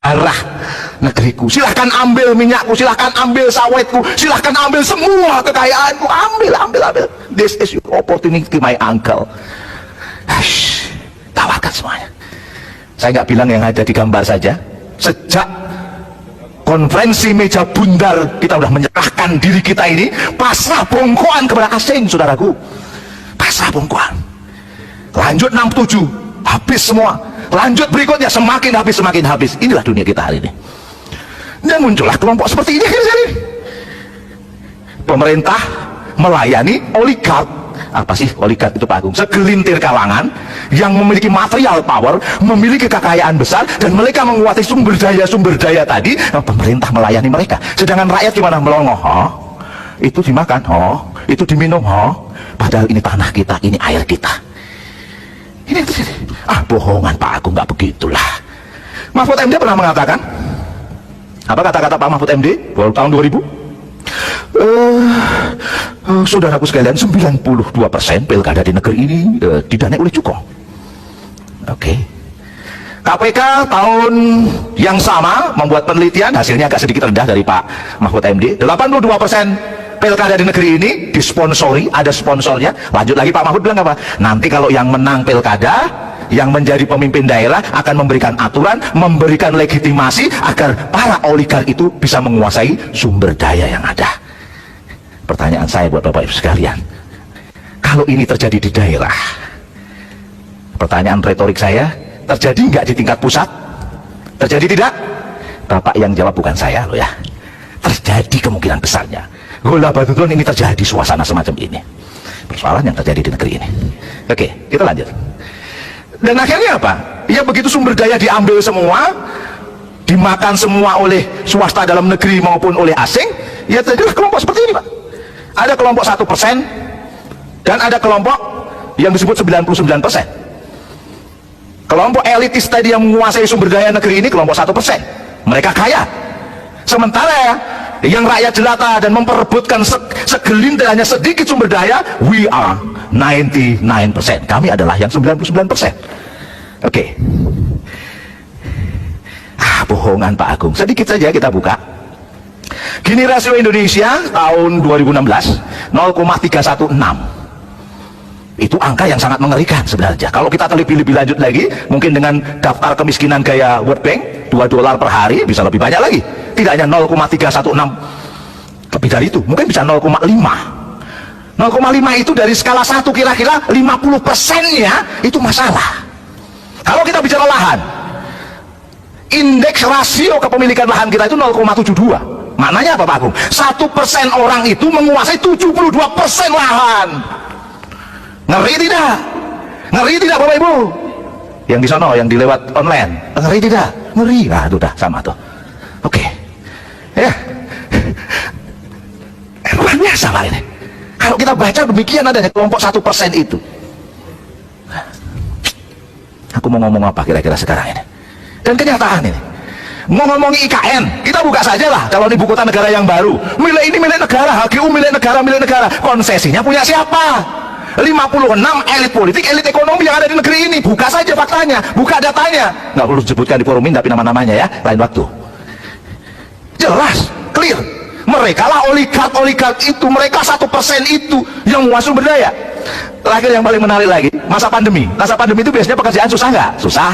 darah negeriku. Silahkan ambil minyakku, silahkan ambil sawitku, silahkan ambil semua kekayaanku. Ambil. This is your opportunity, my uncle. Tawarkan semuanya. Saya nggak bilang yang ada di gambar saja. Sejak konferensi meja bundar, kita sudah menyerahkan diri kita ini pasrah bongkoan kepada asing, saudaraku. Pasrah bongkoan. Lanjut 67, habis semua. Lanjut berikutnya, semakin habis. Inilah dunia kita hari ini. Dan muncullah kelompok seperti ini. Pemerintah melayani oligark. Apa sih oligark itu, Pak Agung? Segelintir kalangan yang memiliki material power, memiliki kekayaan besar, dan mereka menguasai sumber daya tadi. Pemerintah melayani mereka, sedangkan rakyat gimana? Melongo. Itu dimakan, itu diminum, padahal ini tanah kita, ini air kita. Ini bohongan, Pak Agung, nggak begitulah. Mahfud MD pernah mengatakan, apa kata-kata Pak Mahfud MD tahun 2000? Saudaraku sekalian, 92% pilkada di negeri ini didanai oleh cukong. Oke. KPK tahun yang sama membuat penelitian, hasilnya agak sedikit rendah dari Pak Mahfud MD. 82% pilkada di negeri ini disponsori, ada sponsornya. Lanjut lagi Pak Mahfud bilang apa? Nanti kalau yang menang pilkada, yang menjadi pemimpin daerah akan memberikan aturan, memberikan legitimasi agar para oligark itu bisa menguasai sumber daya yang ada. Pertanyaan saya buat Bapak Ibu sekalian, kalau ini terjadi di daerah, pertanyaan retorik saya, terjadi nggak di tingkat pusat? Terjadi tidak? Bapak yang jawab, bukan saya loh ya. Terjadi kemungkinan besarnya. Gola Batutun ini terjadi suasana semacam ini. Persoalan yang terjadi di negeri ini. Oke, kita lanjut. Dan akhirnya apa? Ya begitu sumber daya diambil semua, dimakan semua oleh swasta dalam negeri maupun oleh asing, ya terjadilah kelompok seperti ini, Pak. Ada kelompok 1% dan ada kelompok yang disebut 99%. Kelompok elitis tadi yang menguasai sumber daya negeri ini kelompok 1%. Mereka kaya. Sementara yang rakyat jelata dan memperebutkan segelintir hanya sedikit sumber daya, we are 99%. Kami adalah yang 99%. Oke. Bohongan Pak Agung. Sedikit saja kita buka. Gini rasio Indonesia tahun 2016, 0,316. Itu angka yang sangat mengerikan sebenarnya. Kalau kita lebih lanjut lagi, mungkin dengan daftar kemiskinan gaya World Bank, $2 per hari bisa lebih banyak lagi. Tidak hanya 0,316, lebih dari itu, mungkin bisa 0,5. 0,5 itu dari skala 1 kira-kira 50%-nya itu masalah. Kalau kita bicara lahan, indeks rasio kepemilikan lahan kita itu 0,72. Maknanya apa Pak Agung? 1% orang itu menguasai 72% lahan. Ngeri tidak? Ngeri tidak Bapak Ibu? Yang di sono, yang dilewat online, ngeri tidak? Ngeri. Nah itu udah sama tuh. Oke. Ya. Luar biasa Pak ini. Kalau kita baca demikian adanya kelompok 1% itu. Aku mau ngomong apa kira-kira sekarang ini? Dan kenyataan ini. Mau ngomongin IKN, kita buka saja lah calon ibu kota negara yang baru. Milik ini milik negara, HGU milik negara. Konsesinya punya siapa? 56 elit politik, elit ekonomi yang ada di negeri ini. Buka saja faktanya, buka datanya. Nggak perlu disebutkan di forum ini, tapi nama-namanya ya, lain waktu. Jelas, clear. Mereka lah oligark itu, mereka 1% itu yang menguasai sumber daya. Terakhir yang paling menarik lagi, masa pandemi. Masa pandemi itu biasanya pekerjaan susah nggak? Susah.